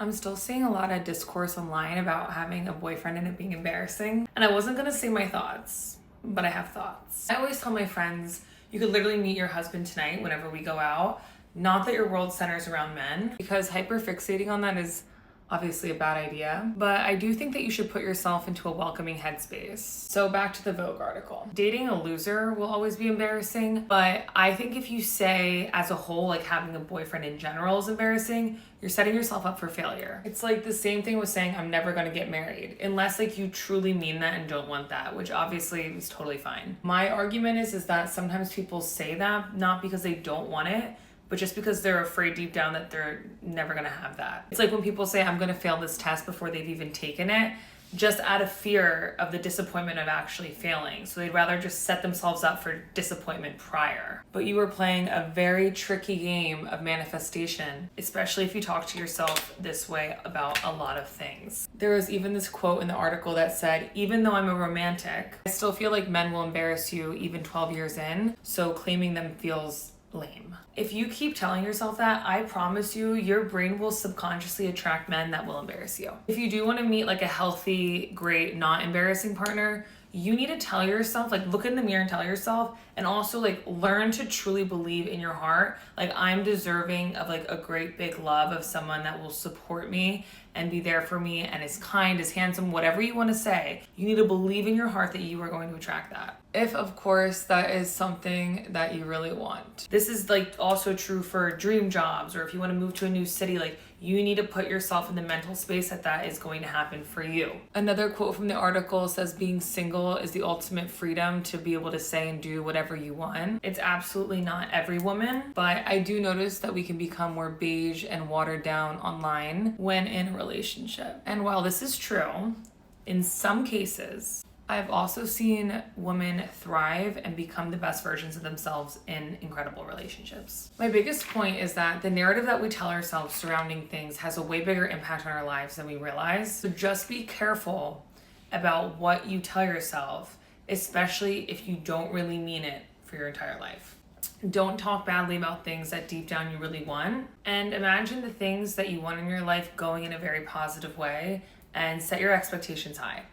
I'm still seeing a lot of discourse online about having a boyfriend and it being embarrassing. And I wasn't gonna say my thoughts, but I have thoughts. I always tell my friends, you could literally meet your husband tonight whenever we go out. Not that your world centers around men, because hyperfixating on that is obviously a bad idea, but I do think that you should put yourself into a welcoming headspace. So back to the Vogue article. Dating a loser will always be embarrassing, but I think if you say as a whole, like having a boyfriend in general is embarrassing, you're setting yourself up for failure. It's like the same thing with saying I'm never gonna get married, unless like you truly mean that and don't want that, which obviously is totally fine. My argument is that sometimes people say that not because they don't want it, but just because they're afraid deep down that they're never gonna have that. It's like when people say, I'm gonna fail this test before they've even taken it, just out of fear of the disappointment of actually failing. So they'd rather just set themselves up for disappointment prior. But you are playing a very tricky game of manifestation, especially if you talk to yourself this way about a lot of things. There was even this quote in the article that said, even though I'm a romantic, I still feel like men will embarrass you even 12 years in, so claiming them feels lame. If you keep telling yourself that, I promise you, your brain will subconsciously attract men that will embarrass you. If you do want to meet like a healthy, great, not embarrassing partner, you need to tell yourself, like look in the mirror and tell yourself, and also like learn to truly believe in your heart, like I'm deserving of like a great big love of someone that will support me and be there for me and is kind, is handsome, whatever you want to say. You need to believe in your heart that you are going to attract that. If of course that is something that you really want. This is like also true for dream jobs, or if you want to move to a new city, like you need to put yourself in the mental space that that is going to happen for you. Another quote from the article says being single is the ultimate freedom to be able to say and do whatever you want. It's absolutely not every woman, but I do notice that we can become more beige and watered down online when in a relationship. And while this is true, in some cases, I've also seen women thrive and become the best versions of themselves in incredible relationships. My biggest point is that the narrative that we tell ourselves surrounding things has a way bigger impact on our lives than we realize. So just be careful about what you tell yourself, especially if you don't really mean it for your entire life. Don't talk badly about things that deep down you really want, and imagine the things that you want in your life going in a very positive way and set your expectations high.